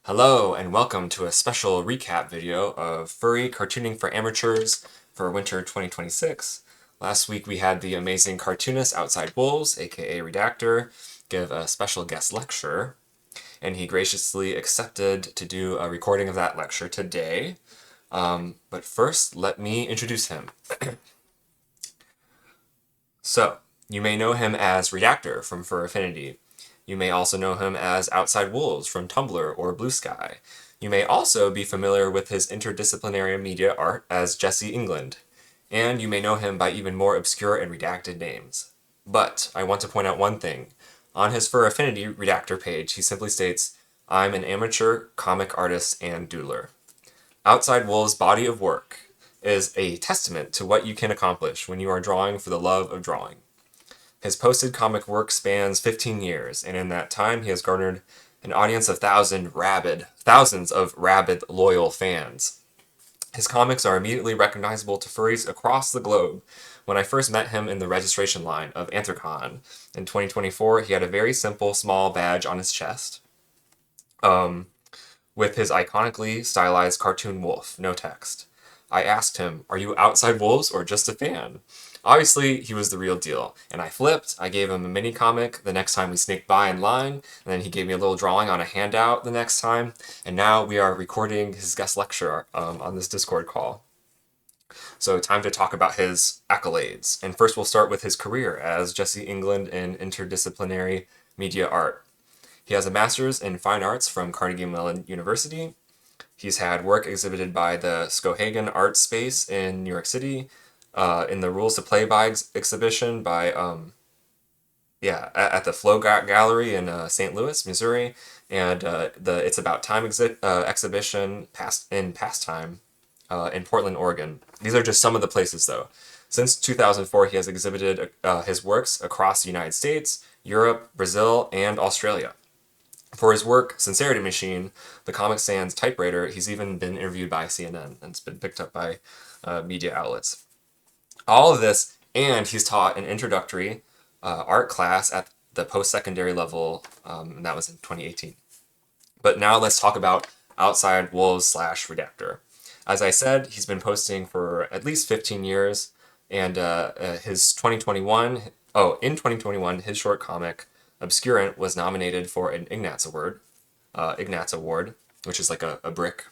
Hello and welcome to a special recap video of Furry Cartooning for Amateurs for winter 2026. Last week we had the amazing cartoonist Outsidewolves, aka Redacteur, give a special guest lecture, and he graciously accepted to do a recording of that lecture today. But first, let me introduce him. So, you may know him as Redacteur from Fur Affinity. You may also know him as Outsidewolves from Tumblr or Blue Sky. You may also be familiar with his interdisciplinary media art as Jesse England. And you may know him by even more obscure and redacted names. But I want to point out one thing. On his Fur Affinity Redacteur page, he simply states, "I'm an amateur comic artist and doodler." Outsidewolves' body of work is a testament to what you can accomplish when you are drawing for the love of drawing. His posted comic work spans 15 years, and in that time he has garnered an audience of thousands of rabid, loyal fans. His comics are immediately recognizable to furries across the globe. When I first met him in the registration line of Anthrocon in 2024, he had a very simple, small badge on his chest with his iconically stylized cartoon wolf, no text. I asked him, "Are you Outsidewolves or just a fan?" Obviously, he was the real deal, and I flipped. I gave him a mini comic the next time we sneaked by in line, and then he gave me a little drawing on a handout the next time, and now we are recording his guest lecture on this Discord call. So time to talk about his accolades, and first we'll start with his career as Jesse England in interdisciplinary media art. He has a master's in fine arts from Carnegie Mellon University. He's had work exhibited by the Skowhegan Art Space in New York City, in the Rules to Play by exhibition by, at the Flow Gallery in St. Louis, Missouri, and the It's About Time exhibition in Pastime in Portland, Oregon. These are just some of the places, though. Since 2004, he has exhibited his works across the United States, Europe, Brazil, and Australia. For his work, Sincerity Machine, the Comic Sans typewriter, he's even been interviewed by CNN, and it's been picked up by media outlets. All of this, and he's taught an introductory art class at the post-secondary level, and that was in 2018. But now let's talk about Outsidewolves/Redacteur. As I said, he's been posting for at least 15 years, and in 2021, his short comic, Obscurant, was nominated for an Ignatz Award, which is like a brick,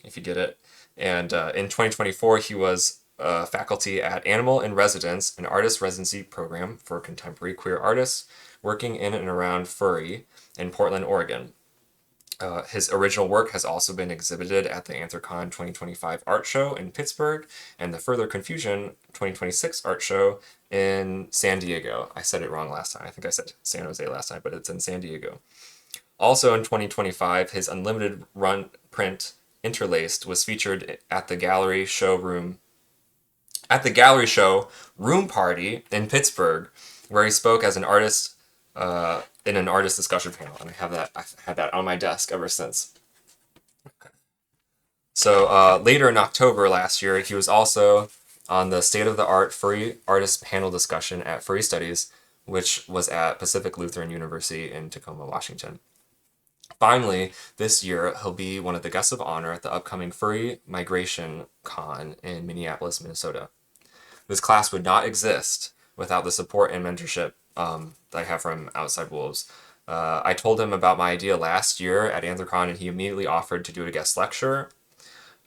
if you get it. And in 2024, he was faculty at Animal in Residence, an artist residency program for contemporary queer artists working in and around Furry in Portland, Oregon. His original work has also been exhibited at the Anthrocon 2025 art show in Pittsburgh and the Further Confusion 2026 art show in San Diego. I said it wrong last time. I think I said San Jose last time, but it's in San Diego. Also in 2025, his unlimited run print Interlaced was featured at the Gallery Show Room Party in Pittsburgh, where he spoke as an artist in an artist discussion panel, and I've had that on my desk ever since. So later in October last year, he was also on the State of the Art Furry Artist Panel discussion at Furry Studies, which was at Pacific Lutheran University in Tacoma, Washington. Finally, this year, he'll be one of the guests of honor at the upcoming Furry Migration Con in Minneapolis, Minnesota. This class would not exist without the support and mentorship that I have from Outsidewolves. I told him about my idea last year at Anthrocon, and he immediately offered to do a guest lecture.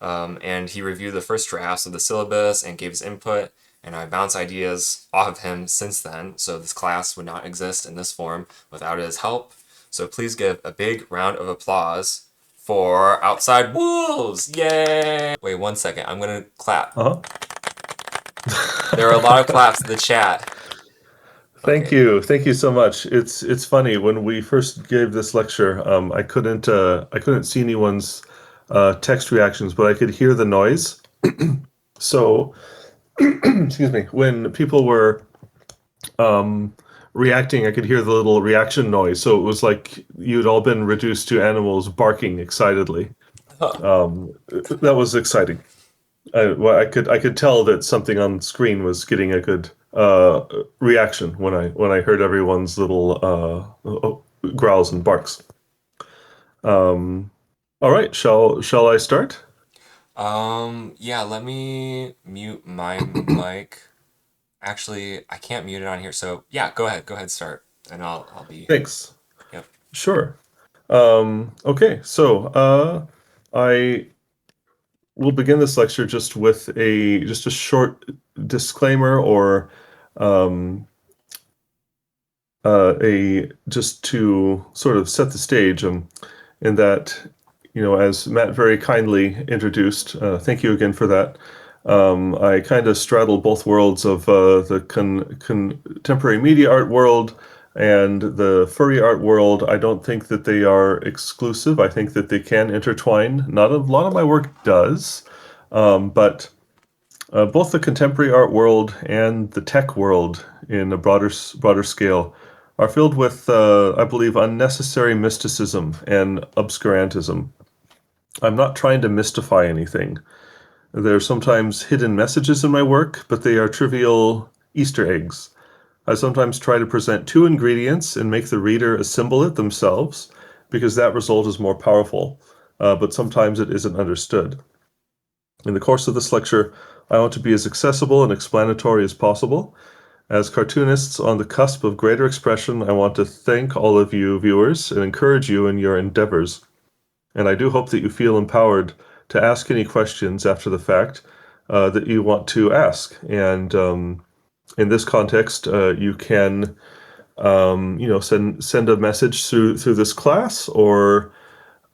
And he reviewed the first drafts of the syllabus and gave his input, and I bounced ideas off of him since then, so this class would not exist in this form without his help. So please give a big round of applause for Outsidewolves! Yay! Wait 1 second, I'm gonna clap. Uh-huh. There are a lot of claps in the chat. Thank you. Thank you so much. It's funny when we first gave this lecture, I couldn't see anyone's text reactions, but I could hear the noise. So, excuse me, when people were reacting, I could hear the little reaction noise. So it was like you'd all been reduced to animals barking excitedly. That was exciting. Well, I could tell that something on screen was getting a good reaction when I heard everyone's little growls and barks. Um, all right, shall I start? Yeah, let me mute my mic. Actually, I can't mute it on here. So yeah, go ahead, start, and I'll be. Thanks. Yep. Sure. Okay, so I will begin this lecture just with a short disclaimer or um, a just to sort of set the stage. In that, as Matt very kindly introduced, thank you again for that. I kind of straddle both worlds of the contemporary media art world and the furry art world. I don't think that they are exclusive. I think that they can intertwine. Not a lot of my work does, but both the contemporary art world and the tech world in a broader scale are filled with, I believe, unnecessary mysticism and obscurantism. I'm not trying to mystify anything. There are sometimes hidden messages in my work, but they are trivial Easter eggs. I sometimes try to present two ingredients and make the reader assemble it themselves, because that result is more powerful, but sometimes it isn't understood. In the course of this lecture, I want to be as accessible and explanatory as possible. As cartoonists on the cusp of greater expression, I want to thank all of you viewers and encourage you in your endeavors. And I do hope that you feel empowered to ask any questions after the fact that you want to ask. And in this context, you can, send a message through this class, or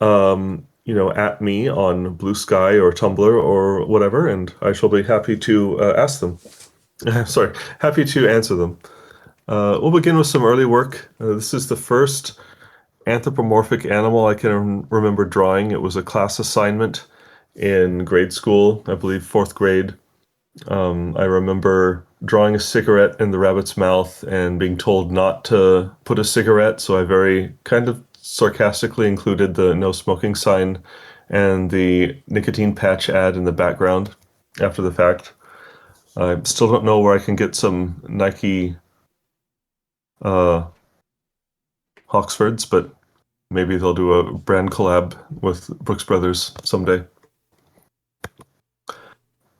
at me on Blue Sky or Tumblr or whatever, and I shall be happy to ask them. Sorry, happy to answer them. We'll begin with some early work. This is the first anthropomorphic animal I can remember drawing. It was a class assignment in grade school, I believe fourth grade. I remember drawing a cigarette in the rabbit's mouth and being told not to put a cigarette, so I very kind of sarcastically included the no smoking sign and the nicotine patch ad in the background after the fact. I still don't know where I can get some Nike uh, Oxfords, but maybe they'll do a brand collab with Brooks Brothers someday.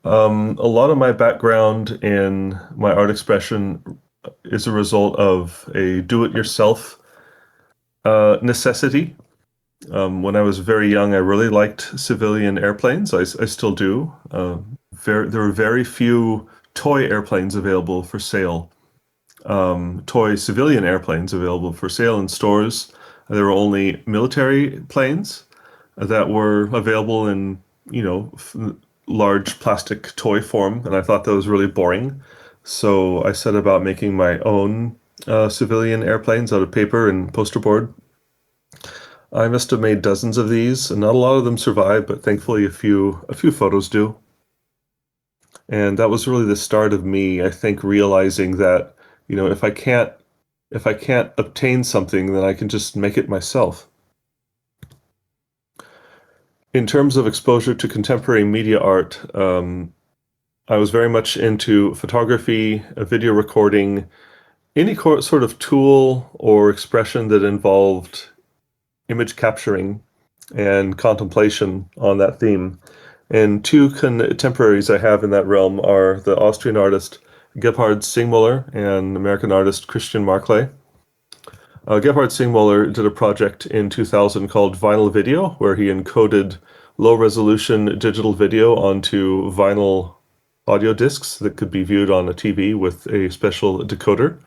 A lot of my background in my art expression is a result of a do-it-yourself necessity. When I was very young, I really liked civilian airplanes. I still do. There were very few toy airplanes available for sale. Toy civilian airplanes available for sale in stores. There were only military planes that were available in, large plastic toy form, and I thought that was really boring. So I set about making my own civilian airplanes out of paper and poster board. I must have made dozens of these, and not a lot of them survive, but thankfully a few photos do. And that was really the start of me, I think, realizing that, if I can't obtain something, then I can just make it myself. In terms of exposure to contemporary media art, I was very much into photography, video recording, any sort of tool or expression that involved image capturing and contemplation on that theme. And two contemporaries I have in that realm are the Austrian artist Gebhard Singmuller and American artist Christian Marclay. Gebhard Singmuller did a project in 2000 called Vinyl Video, where he encoded low-resolution digital video onto vinyl audio discs that could be viewed on a TV with a special decoder.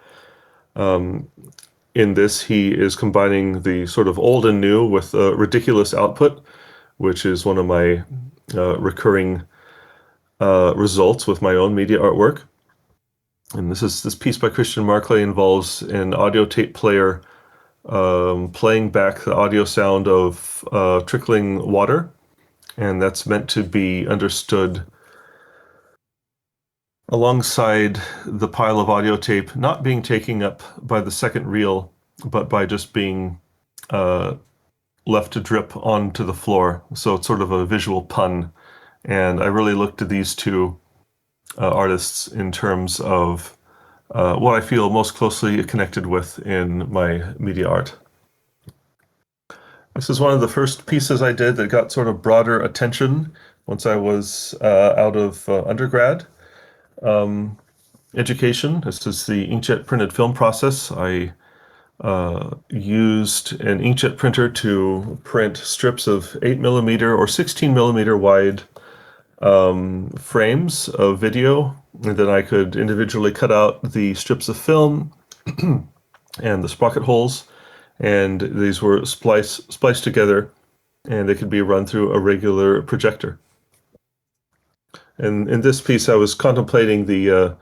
In this, he is combining the sort of old and new with ridiculous output, which is one of my recurring results with my own media artwork. And this piece by Christian Marclay involves an audio tape player playing back the audio sound of trickling water, and that's meant to be understood alongside the pile of audio tape not being taken up by the second reel, but by just being left to drip onto the floor. So it's sort of a visual pun. And I really looked at these two artists in terms of what I feel most closely connected with in my media art. This is one of the first pieces I did that got sort of broader attention once I was out of undergrad education. This is the inkjet printed film process. I used an inkjet printer to print strips of 8 millimeter or 16 millimeter wide frames of video, and then I could individually cut out the strips of film and the sprocket holes, and these were spliced together, and they could be run through a regular projector. And in this piece, I was contemplating the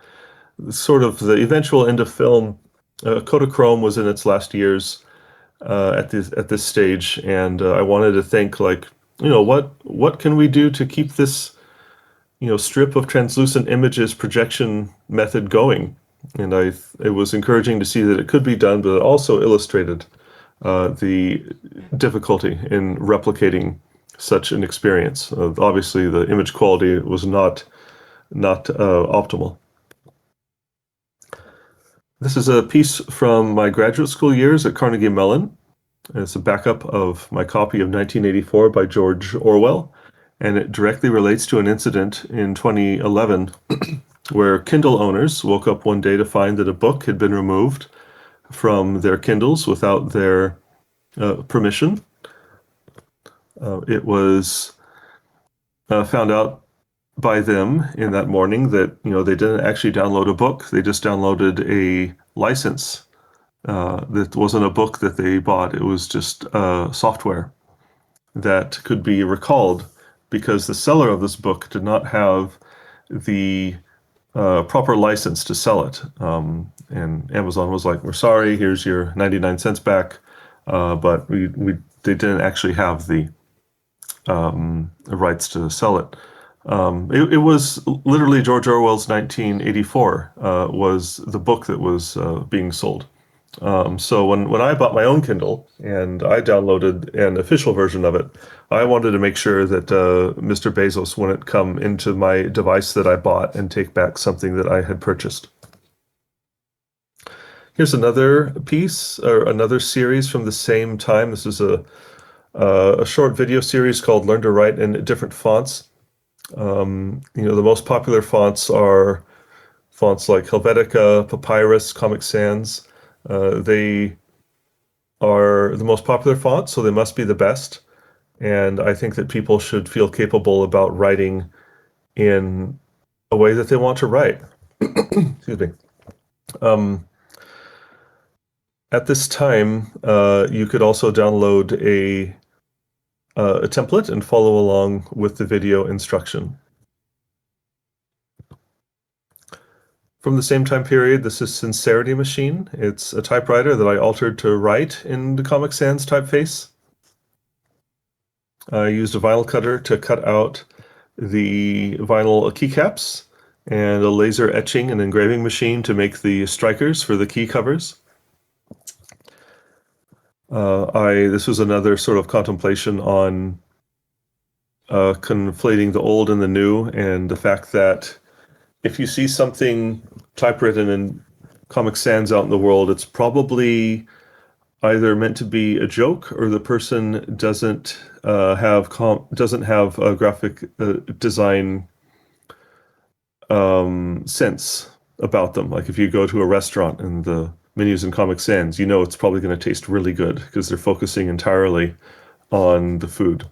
sort of the eventual end of film. Kodachrome was in its last years at this stage, and I wanted to think like, what can we do to keep this strip of translucent images projection method going? And it was encouraging to see that it could be done, but it also illustrated the difficulty in replicating such an experience. Obviously, the image quality was not optimal. This is a piece from my graduate school years at Carnegie Mellon. It's a backup of my copy of 1984 by George Orwell, and it directly relates to an incident in 2011 where Kindle owners woke up one day to find that a book had been removed from their Kindles without their permission. It was found out by them in that morning that they didn't actually download a book; they just downloaded a license that wasn't a book that they bought. It was just software that could be recalled because the seller of this book did not have the proper license to sell it. And Amazon was like, "We're sorry. Here's your 99 cents back," but they didn't actually have the rights to sell it. It was literally George Orwell's 1984 was the book that was being sold. So when I bought my own Kindle and I downloaded an official version of it, I wanted to make sure that Mr. Bezos wouldn't come into my device that I bought and take back something that I had purchased. Here's another piece or another series from the same time. This is a short video series called Learn to Write in Different Fonts. The most popular fonts are fonts like Helvetica, Papyrus, Comic Sans. They are the most popular fonts, so they must be the best. And I think that people should feel capable about writing in a way that they want to write. Excuse me. At this time, you could also download a template and follow along with the video instruction. From the same time period, this is Sincerity Machine. It's a typewriter that I altered to write in the Comic Sans typeface. I used a vinyl cutter to cut out the vinyl keycaps and a laser etching and engraving machine to make the strikers for the key covers. This was another sort of contemplation on conflating the old and the new, and the fact that if you see something typewritten in Comic Sans out in the world, it's probably either meant to be a joke or the person doesn't have a graphic design sense about them. Like if you go to a restaurant and the menus in Comic Sans, it's probably going to taste really good because they're focusing entirely on the food.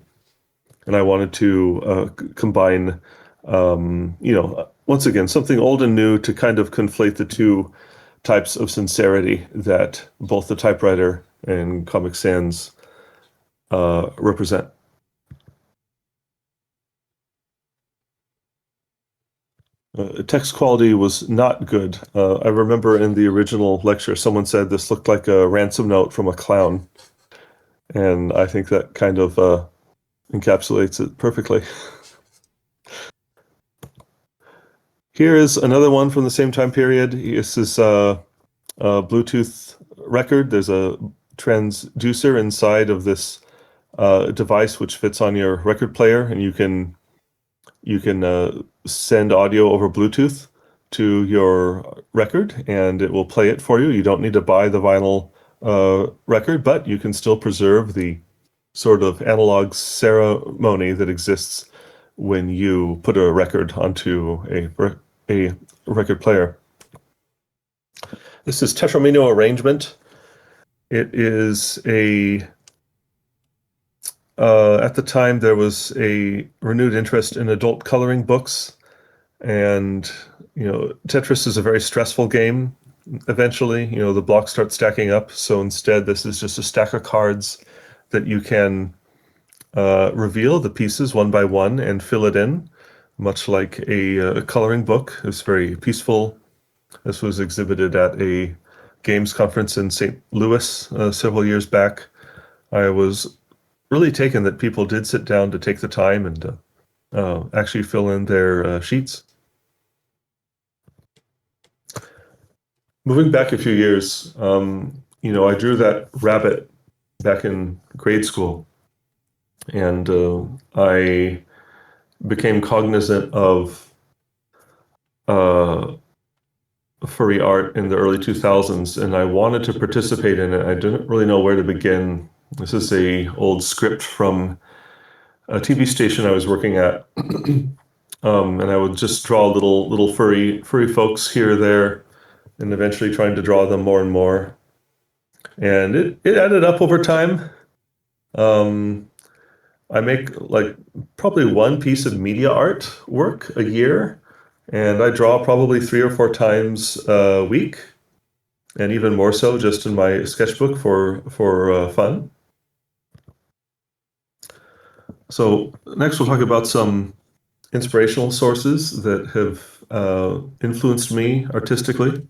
And I wanted to combine, once again, something old and new to kind of conflate the two types of sincerity that both the typewriter and Comic Sans represent. Text quality was not good. I remember in the original lecture, someone said this looked like a ransom note from a clown. And I think that kind of encapsulates it perfectly. Here is another one from the same time period. This is a Bluetooth record. There's a transducer inside of this device which fits on your record player, and you can send audio over Bluetooth to your record, and it will play it for you. You don't need to buy the vinyl record, but you can still preserve the sort of analog ceremony that exists when you put a record onto a record player. This is Tetramino Arrangement. It is at the time there was a renewed interest in adult coloring books, and Tetris is a very stressful game. Eventually, the blocks start stacking up, so instead this is just a stack of cards that you can reveal the pieces one by one and fill it in, much like a coloring book. It's very peaceful. This was exhibited at a games conference in St. Louis several years back. I was really taken that people did sit down to take the time and actually fill in their sheets. Moving back a few years, I drew that rabbit back in grade school, and I became cognizant of furry art in the early 2000s, and I wanted to participate in it. I didn't really know where to begin. This is a old script from a TV station I was working at, and I would just draw little furry folks here or there, and eventually trying to draw them more and more. And it added up over time. I make like probably one piece of media art work a year, and I draw probably 3 or 4 times a week, and even more so just in my sketchbook for fun. So next we'll talk about some inspirational sources that have influenced me artistically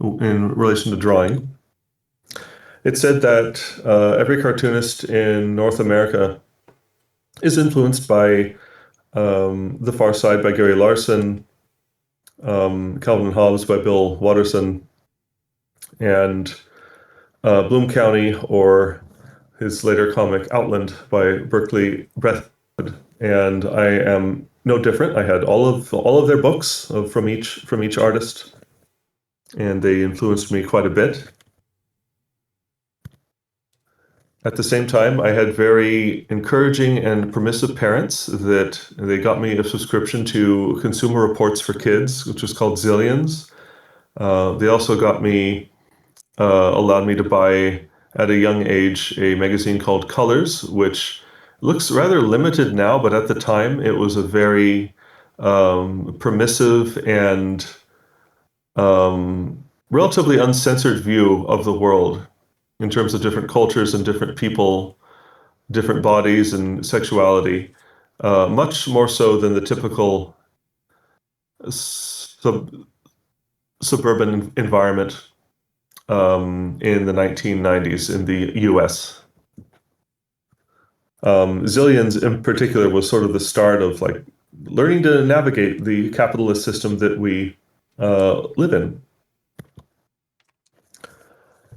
in relation to drawing. It's said that every cartoonist in North America is influenced by The Far Side by Gary Larson, Calvin and Hobbes by Bill Watterson, and Bloom County, or his later comic Outland by Berkeley Breathwood. And I am no different. I had all of their books from each artist, and they influenced me quite a bit. At the same time, I had very encouraging and permissive parents that they got me a subscription to Consumer Reports for Kids, which was called Zillions. They also allowed me to buy at a young age a magazine called Colors, which looks rather limited now, but at the time it was a very permissive and relatively uncensored view of the world in terms of different cultures and different people, different bodies and sexuality, much more so than the typical suburban environment in the 1990s in the US. Zillions in particular was sort of the start of like learning to navigate the capitalist system that we live in.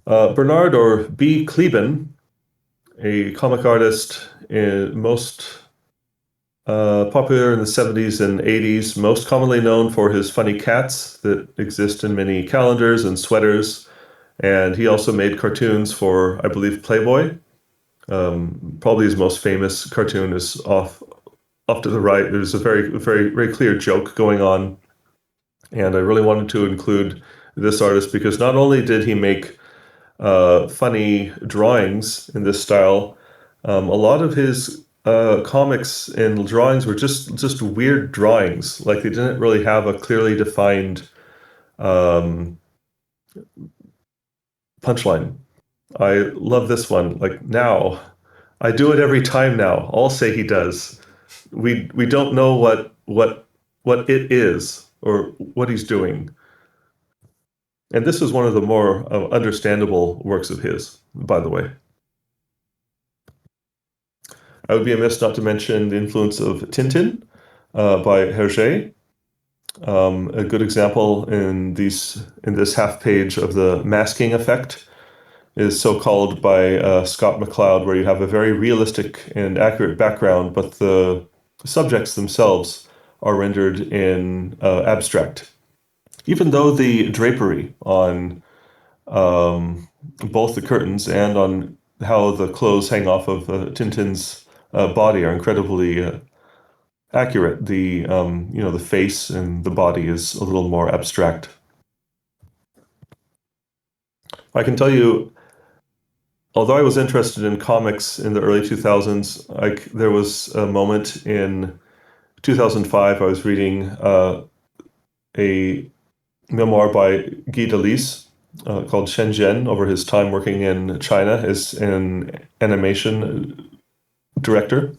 Bernard, or B. Kleben, a comic artist, most popular in the 70s and 80s, most commonly known for his funny cats that exist in many calendars and sweaters. And he also made cartoons for, I believe, Playboy. Probably his most famous cartoon is off to the right. There's a very, very, very clear joke going on. And I really wanted to include this artist because not only did he make funny drawings in this style, a lot of his comics and drawings were just weird drawings. Like they didn't really have a clearly defined punchline. I love this one. Like now, I do it every time now. I'll say he does. We don't know what it is or what he's doing. And this is one of the more understandable works of his, by the way. I would be amiss not to mention the influence of Tintin by Hergé. A good example in this half page of the masking effect is so called by Scott McCloud, where you have a very realistic and accurate background, but the subjects themselves are rendered in abstract. Even though the drapery on both the curtains and on how the clothes hang off of Tintin's body are incredibly accurate. The face and the body is a little more abstract. I can tell you, although I was interested in comics in the early 2000s, there was a moment in 2005 I was reading a memoir by Guy Delis called Shenzhen over his time working in China as an animation director.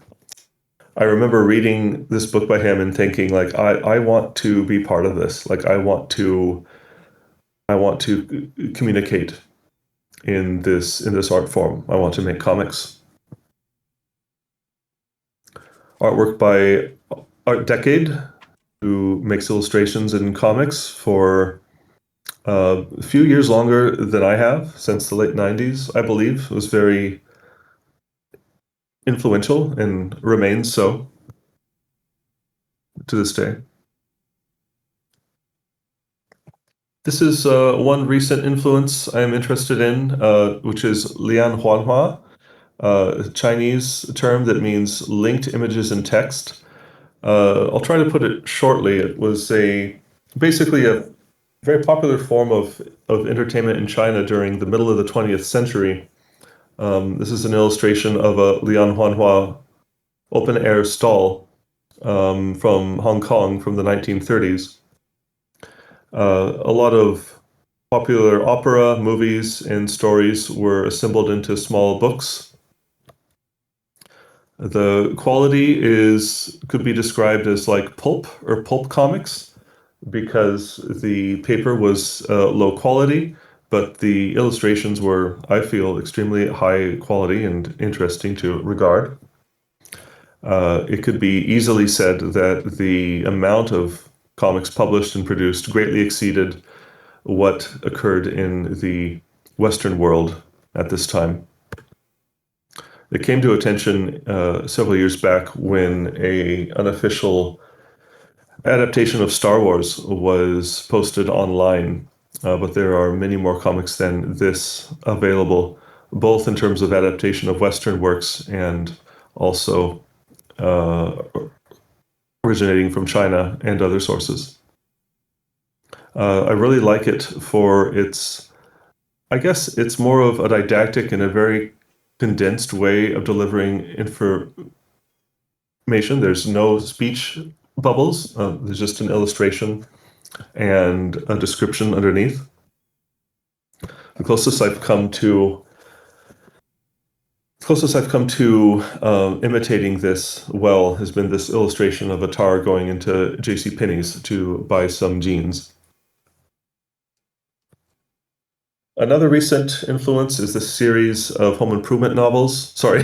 I remember reading this book by him and thinking like I want to be part of this. Like I want to communicate in this art form. I want to make comics. Artwork by Art Decade, who makes illustrations in comics for a few years longer than I have, since the late 90s, I believe. It was very influential and remains so to this day. This is one recent influence I am interested in, which is Lian Huanhua, a Chinese term that means linked images and text. I'll try to put it shortly. It was basically a very popular form of entertainment in China during the middle of the 20th century. This is an illustration of a Lian Huanhua open air stall from Hong Kong from the 1930s. A lot of popular opera, movies, and stories were assembled into small books. The quality could be described as like pulp or pulp comics because the paper was low quality, but the illustrations were, I feel, extremely high quality and interesting to regard. It could be easily said that the amount of comics published and produced greatly exceeded what occurred in the Western world at this time. It came to attention several years back when a unofficial adaptation of Star Wars was posted online, but there are many more comics than this available, both in terms of adaptation of Western works and also uh, originating from China and other sources. I really like it for I guess it's more of a didactic and a very condensed way of delivering information. There's no speech bubbles. There's just an illustration and a description underneath. The closest I've come to imitating this well has been this illustration of a tar going into J.C. Penney's to buy some jeans. Another recent influence is this series of home improvement novels. Sorry,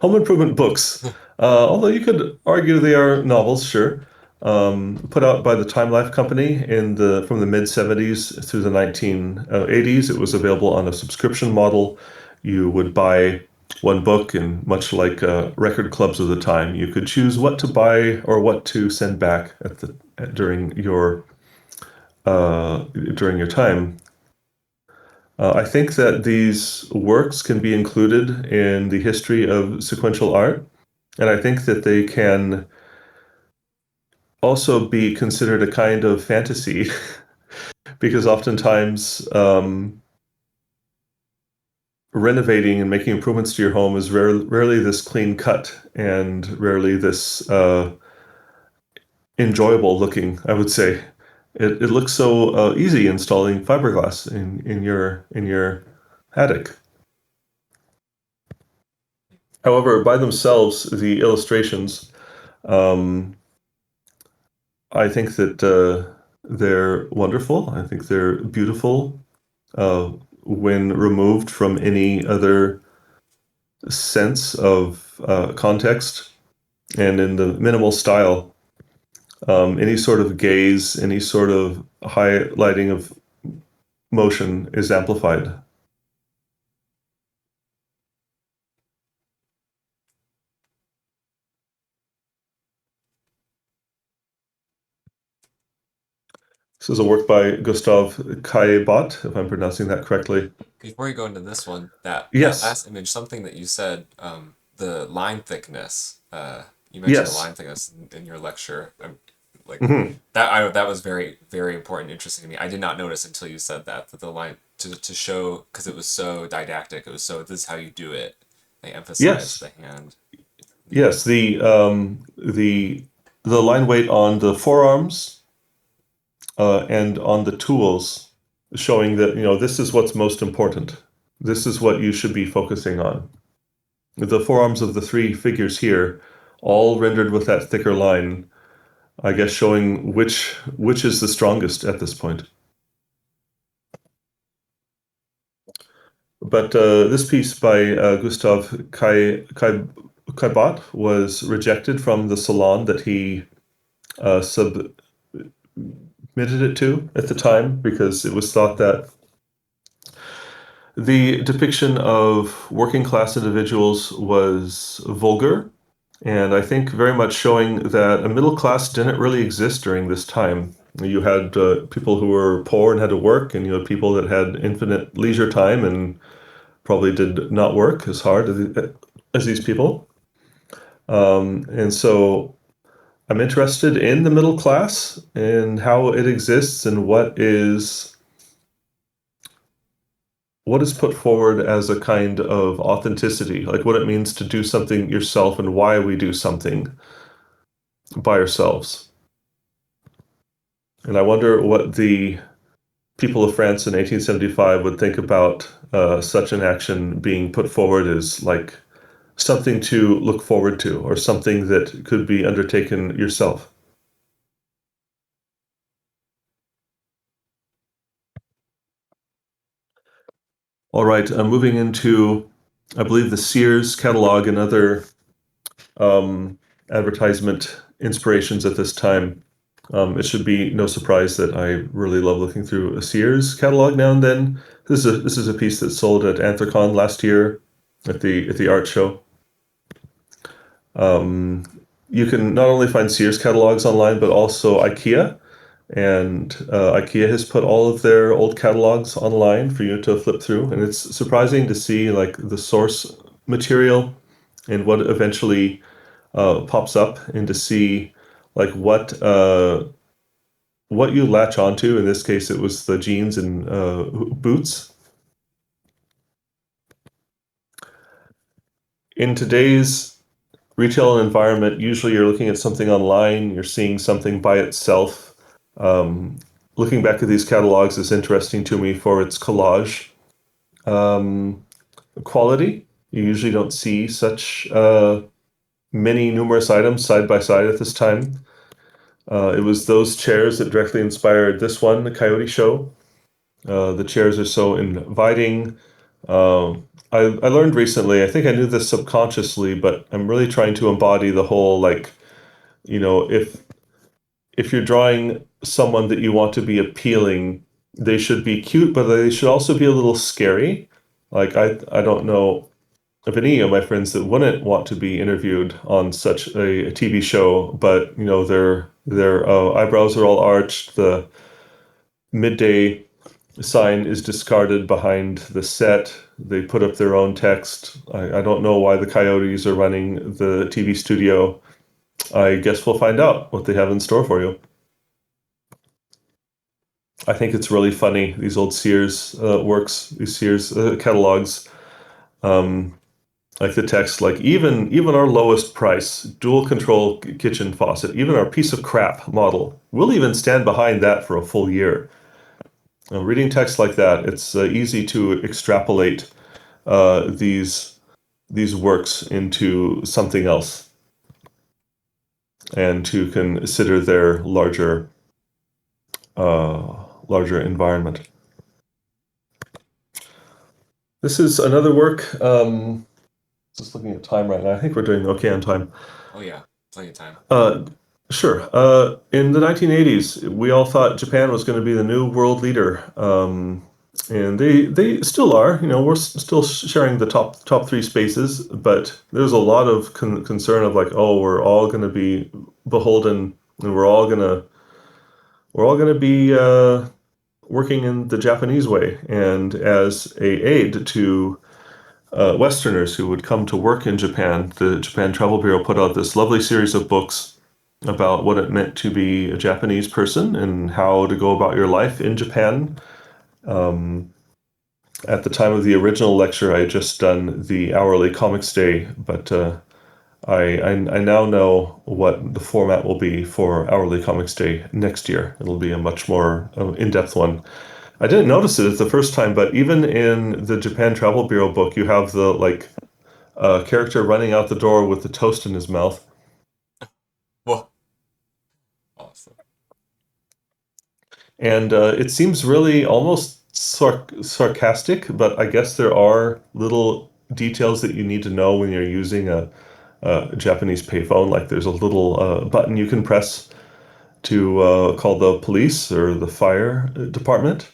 home improvement books. Although you could argue they are novels, sure. Put out by the Time Life Company from the mid 70s through the 1980s. It was available on a subscription model. You would buy one book, and much like record clubs of the time, you could choose what to buy or what to send back during your time. I think that these works can be included in the history of sequential art, and I think that they can also be considered a kind of fantasy because oftentimes renovating and making improvements to your home is rarely this clean cut and rarely this enjoyable looking, I would say. It looks so easy installing fiberglass in your attic. However, by themselves, the illustrations, um, I think that they're wonderful. I think they're beautiful when removed from any other sense of context and in the minimal style. Any sort of gaze, any sort of highlighting of motion is amplified. This is a work by Gustav Caillebotte, if I'm pronouncing that correctly. Before you go into this one, that Yes, last image, something that you said, the line thickness. You mentioned the yes. line thickness in your lecture. Like Hmm. that was very very important, interesting to me. I did not notice until you said that the line to show because it was so didactic. It was so this is how you do it. They emphasize Yes, the hand. yes. The line weight on the forearms and on the tools, showing that this is what's most important. This is what you should be focusing on. The forearms of the three figures here, all rendered with that thicker line, I guess showing which is the strongest at this point. But this piece by Gustav Caillebotte was rejected from the salon that he submitted it to at the time because it was thought that the depiction of working class individuals was vulgar, and I think very much showing that a middle class didn't really exist during this time. You had people who were poor and had to work, and you had people that had infinite leisure time and probably did not work as hard as these people. And so I'm interested in the middle class and how it exists and what is put forward as a kind of authenticity, like what it means to do something yourself and why we do something by ourselves. And I wonder what the people of France in 1875 would think about such an action being put forward as like something to look forward to or something that could be undertaken yourself. All right, I'm moving into, I believe, the Sears catalog and other um, advertisement inspirations at this time. It should be no surprise that I really love looking through a Sears catalog now and then. This is a piece that sold at Anthrocon last year at the art show. Um, you can not only find Sears catalogs online, but also IKEA. And IKEA has put all of their old catalogs online for you to flip through, and it's surprising to see like the source material and what eventually pops up, and to see like what you latch onto. In this case, it was the jeans and boots. In today's retail environment, usually you're looking at something online, you're seeing something by itself. Um, Looking back at these catalogs is interesting to me for its collage um, quality. You usually don't see such many numerous items side by side at this time. It was those chairs that directly inspired this one, the Coyote Show. The chairs are so inviting. I learned recently, I think I knew this subconsciously, but I'm really trying to embody the whole like, if you're drawing someone that you want to be appealing, they should be cute, but they should also be a little scary. Like I don't know of any of my friends that wouldn't want to be interviewed on such a TV show, but their eyebrows are all arched. The midday sign is discarded behind the set. They put up their own text. I don't know why the Coyotes are running the TV studio. I guess we'll find out what they have in store for you. I think it's really funny, these old Sears works, these Sears catalogs. Um, like the text, like even our lowest price dual control kitchen faucet, even our piece of crap model, we'll even stand behind that for a full year. Reading text like that, it's easy to extrapolate these works into something else and to consider their larger environment. This is another work. Just looking at time right now. I think we're doing okay on time. Oh yeah, plenty of time. Uh, sure. In the 1980s, we all thought Japan was going to be the new world leader, and they still are. We're still sharing the top three spaces, but there's a lot of concern of like, oh, we're all going to be beholden, and we're all going to we're all going to be working in the Japanese way. And as a aid to Westerners who would come to work in Japan, the Japan Travel Bureau put out this lovely series of books about what it meant to be a Japanese person and how to go about your life in Japan. Um, at the time of the original lecture, I had just done the hourly comics day, but I now know what the format will be for hourly comics day next year. It'll be a much more in-depth one. I didn't notice it the first time, but even in the Japan Travel Bureau book, you have the character running out the door with the toast in his mouth. Well, awesome. And it seems really almost sarcastic, but I guess there are little details that you need to know when you're using a Japanese payphone. Like there's a little button you can press to call the police or the fire department.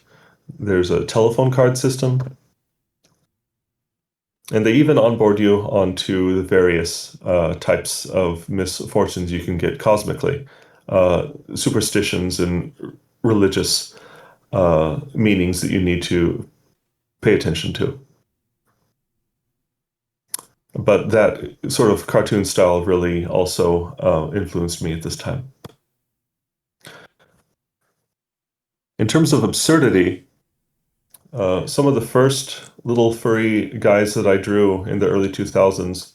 There's a telephone card system. And they even onboard you onto the various types of misfortunes you can get cosmically, superstitions and religious meanings that you need to pay attention to. But that sort of cartoon style really also influenced me at this time. In terms of absurdity, some of the first little furry guys that I drew in the early 2000s,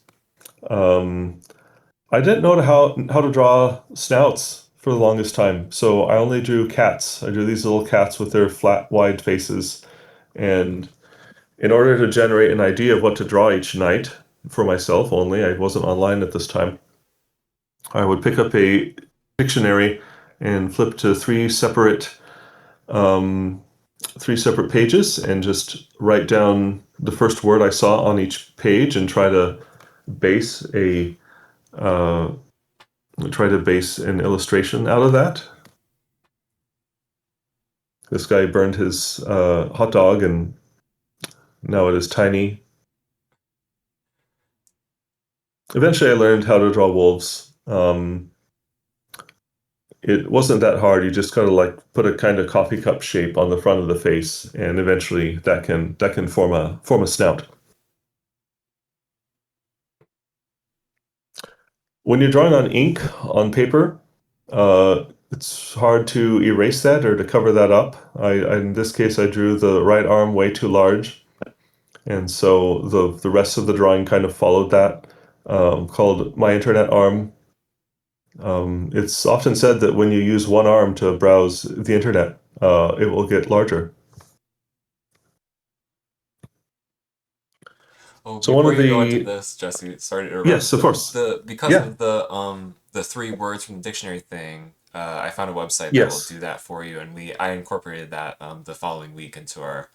I didn't know how to draw snouts for the longest time. So I only drew cats. I drew these little cats with their flat, wide faces. And in order to generate an idea of what to draw each night for myself only, I wasn't online at this time, I would pick up a dictionary and flip to um, three separate pages and just write down the first word I saw on each page and base a uh, try to base an illustration out of that. This guy burned his hot dog, and now it is tiny. Eventually, I learned how to draw wolves. It wasn't that hard. You just gotta like put a kind of coffee cup shape on the front of the face, and eventually that can form a snout. When you're drawing on ink on paper, it's hard to erase that or to cover that up. In this case, I drew the right arm way too large, and so the rest of the drawing kind of followed that. Called my internet arm. It's often said that when you use one arm to browse the internet, it will get larger. Oh, So one before of you go into the this, Jesse, sorry to yes, interrupt. of course, The because yeah, of the three words from the dictionary thing, I found a website that will yes. do that for you, and I incorporated that the following week into our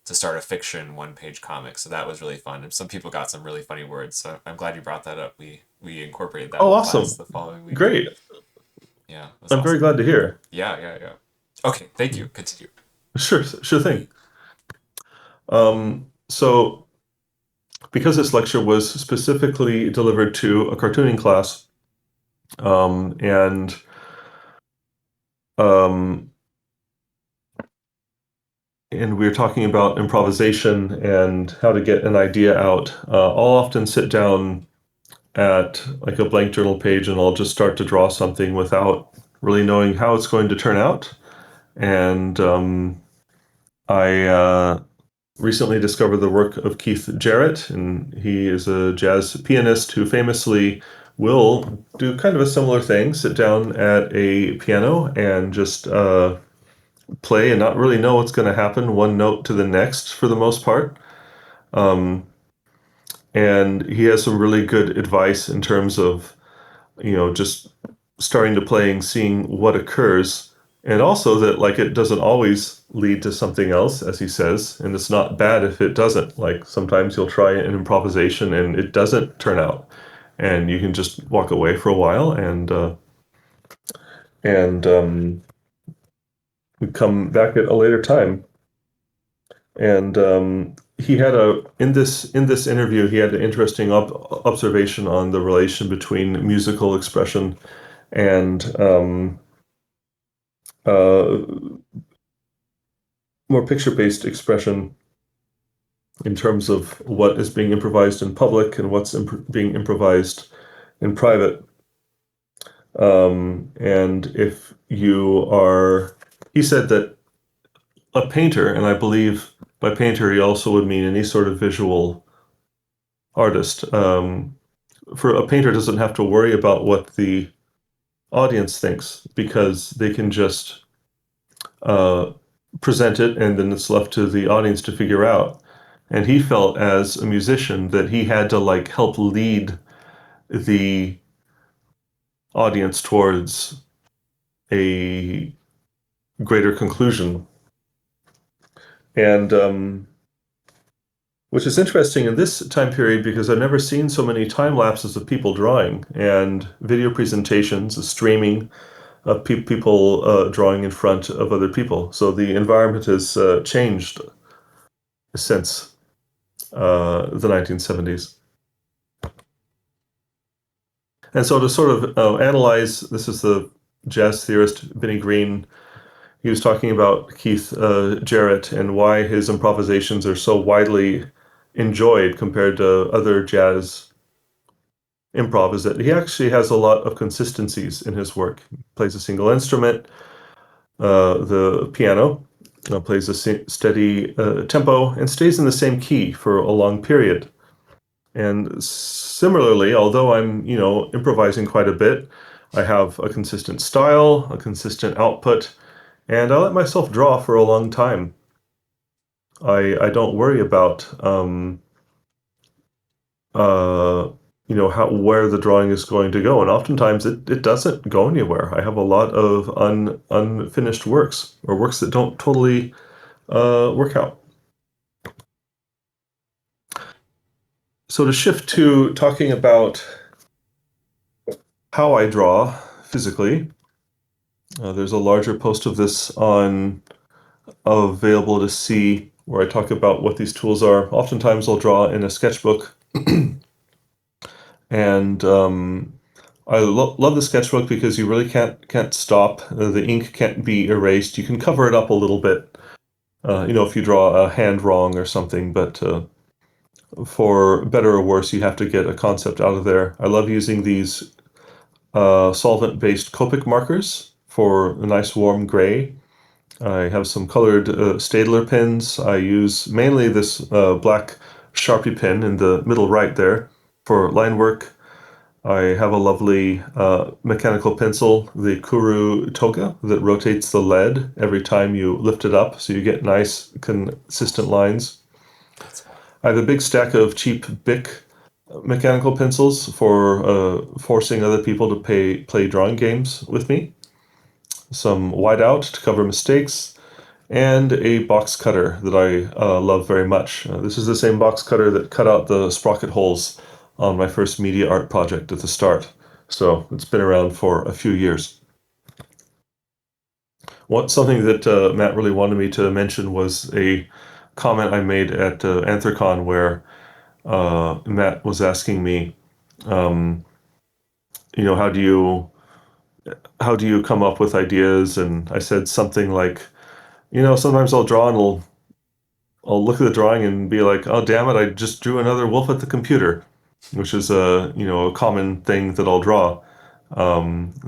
to start a fiction one page comic. So that was really fun, and some people got some really funny words. So I'm glad you brought that up. We incorporated that Oh, in class awesome, the following week. great. Yeah, that's I'm very awesome. glad to hear. Yeah, yeah, yeah. Okay, thank you. Continue. Sure, sure thing. So because this lecture was specifically delivered to a cartooning class, and um, we were talking about improvisation and how to get an idea out, I'll often sit down at like a blank journal page and I'll just start to draw something without really knowing how it's going to turn out. And I recently discovered the work of Keith Jarrett, and he is a jazz pianist who famously will do kind of a similar thing, sit down at a piano and just play and not really know what's going to happen one note to the next for the most part. Um, and he has some really good advice in terms of, just starting to play and seeing what occurs. And also that like it doesn't always lead to something else, as he says, and it's not bad if it doesn't. Like sometimes you'll try an improvisation and it doesn't turn out, and you can just walk away for a while and come back at a later time. And he had in this interview he had an interesting observation on the relation between musical expression and uh, more picture-based expression in terms of what is being improvised in public and what's being improvised in private. And if you are, he said that a painter, and I believe by painter he also would mean any sort of visual artist. For a painter doesn't have to worry about what the audience thinks because they can just uh, present it and then it's left to the audience to figure out. And he felt as a musician that he had to like help lead the audience towards a greater conclusion. And which is interesting in this time period because I've never seen so many time lapses of people drawing and video presentations, streaming of people drawing in front of other people. So the environment has changed since the 1970s. And so to sort of analyze, this is the jazz theorist Benny Green. He was talking about Keith Jarrett and why his improvisations are so widely enjoyed compared to other jazz improv, is that he actually has a lot of consistencies in his work. He plays a single instrument, the piano, plays a steady tempo, and stays in the same key for a long period. And similarly, although I'm, improvising quite a bit, I have a consistent style, a consistent output, and I let myself draw for a long time. I don't worry about how where the drawing is going to go, and oftentimes it doesn't go anywhere. I have a lot of unfinished works or works that don't totally work out. So to shift to talking about how I draw physically, there's a larger post of this on available to see where I talk about what these tools are. Oftentimes I'll draw in a sketchbook and I love the sketchbook because you really can't stop. The ink can't be erased. You can cover it up a little bit, if you draw a hand wrong or something, but for better or worse, you have to get a concept out of there. I love using these solvent-based Copic markers for a nice warm gray. I have some colored Staedtler pens. I use mainly this black Sharpie pen in the middle right there for line work. I have a lovely mechanical pencil, the Kuru Toga, that rotates the lead every time you lift it up, so you get nice, consistent lines. I have a big stack of cheap Bic mechanical pencils for forcing other people to play drawing games with me. Some whiteout to cover mistakes, and a box cutter that I love very much. This is the same box cutter that cut out the sprocket holes on my first media art project at the start. So it's been around for a few years. Something that Matt really wanted me to mention was a comment I made at Anthrocon where Matt was asking me, how do you come up with ideas? And I said something like, sometimes I'll draw and I'll look at the drawing and be like, oh damn it, I just drew another wolf at the computer, which is a common thing that I'll draw.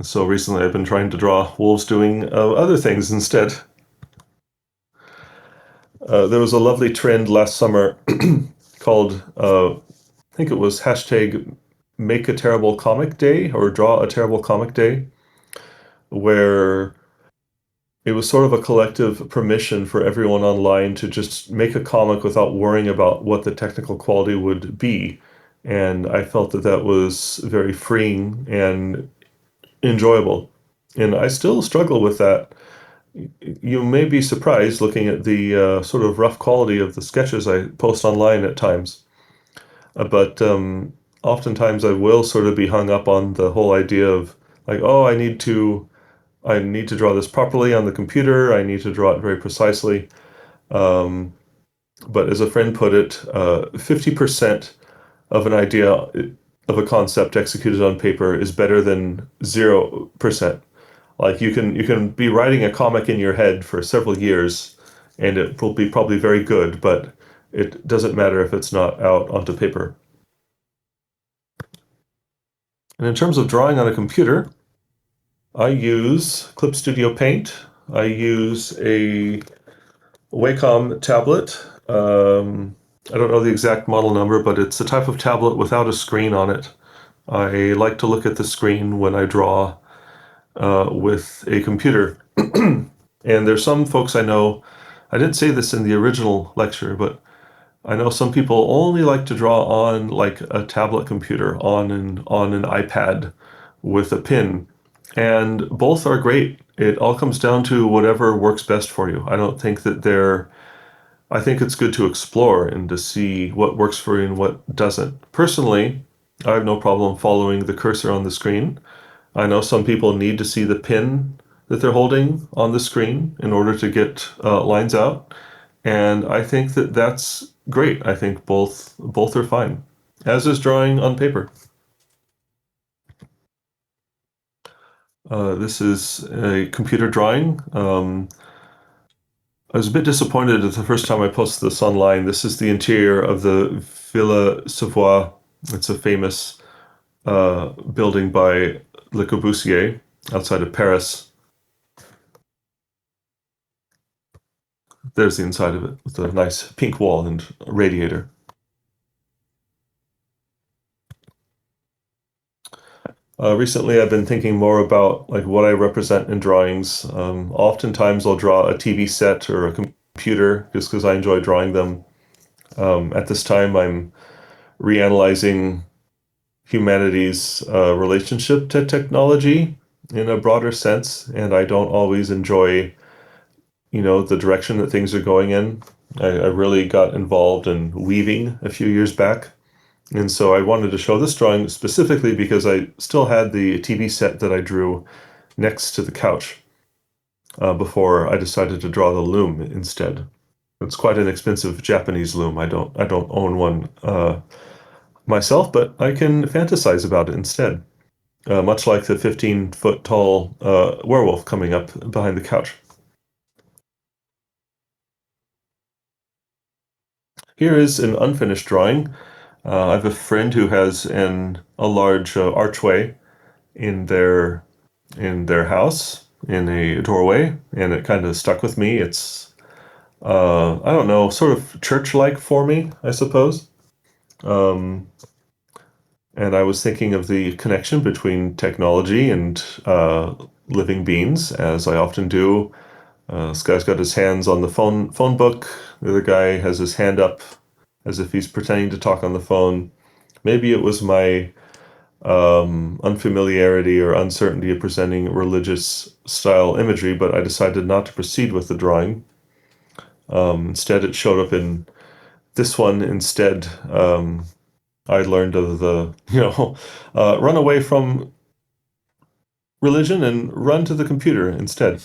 So recently I've been trying to draw wolves doing other things instead. There was a lovely trend last summer called, I think it was hashtag Make a Terrible Comic Day or Draw a Terrible Comic Day, where it was sort of a collective permission for everyone online to just make a comic without worrying about what the technical quality would be. And I felt that that was very freeing and enjoyable. And I still struggle with that. You may be surprised looking at the sort of rough quality of the sketches I post online at times. But oftentimes I will sort of be hung up on the whole idea of like, oh, I need to draw this properly on the computer. I need to draw it very precisely. Um, but as a friend put it, 50% of an idea of a concept executed on paper is better than 0%. Like you can be writing a comic in your head for several years, and it will be probably very good, but it doesn't matter if it's not out onto paper. And in terms of drawing on a computer, I use Clip Studio Paint. I use a Wacom tablet. I don't know the exact model number, but it's a type of tablet without a screen on it. I like to look at the screen when I draw with a computer. And there's some folks I know, I didn't say this in the original lecture, but I know some people only like to draw on like a tablet computer, on an iPad with a pen. And both are great. It all comes down to whatever works best for you. I don't think that they're I think it's good to explore and to see what works for you and what doesn't. Personally, I have no problem following the cursor on the screen. I know some people need to see the pin that they're holding on the screen in order to get lines out, and I think that that's great. I think both are fine, as is drawing on paper. This is a computer drawing. I was a bit disappointed the first time I posted this online. This is the interior of the Villa Savoie. It's a famous building by Le Corbusier outside of Paris. There's the inside of it with a nice pink wall and radiator. Recently, I've been thinking more about like what I represent in drawings. Oftentimes, I'll draw a TV set or a computer just because I enjoy drawing them. At this time, I'm reanalyzing humanity's relationship to technology in a broader sense, and I don't always enjoy, the direction that things are going in. I really got involved in weaving a few years back, and so I wanted to show this drawing specifically because I still had the TV set that I drew next to the couch before I decided to draw the loom instead. It's quite an expensive Japanese loom. I don't own one myself, but I can fantasize about it instead. Much like the 15-foot tall werewolf coming up behind the couch. Here is an unfinished drawing. I have a friend who has a large archway in their house in a doorway, and it kind of stuck with me. It's I don't know, sort of church-like for me, I suppose. Um, and I was thinking of the connection between technology and living beings, as I often do. This guy's got his hands on the phone book. The other guy has his hand up as if he's pretending to talk on the phone. Maybe it was my unfamiliarity or uncertainty of presenting religious style imagery, but I decided not to proceed with the drawing. Instead, it showed up in this one. Instead, I learned of the, run away from religion and run to the computer instead.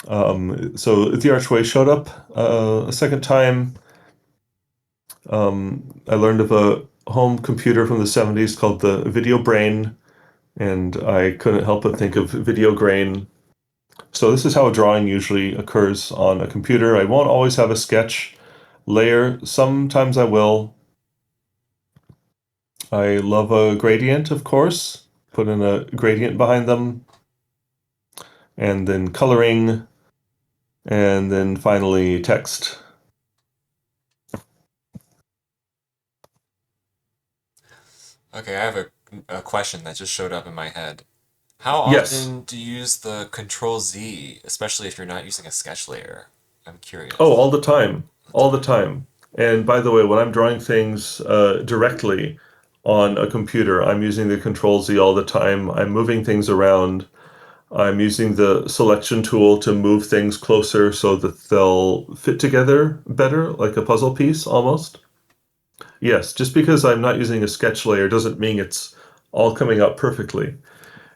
So the archway showed up a second time. I learned of a home computer from the 70s called the Video Brain, and I couldn't help but think of Video Grain. So this is how a drawing usually occurs on a computer. I won't always have a sketch layer. Sometimes I will. I love a gradient, of course. Put in a gradient behind them. And then coloring. And then finally text. Okay, I have a question that just showed up in my head. How Yes. often do you use the Control Z, especially if you're not using a sketch layer? I'm Oh, curious. all the time. All the All the time. time. And by the way, when I'm drawing things directly on a computer, I'm using the Control Z all the time. I'm moving things around. I'm using the selection tool to move things closer so that they'll fit together better, like a puzzle piece almost. Yes, just because I'm not using a sketch layer doesn't mean it's all coming out perfectly.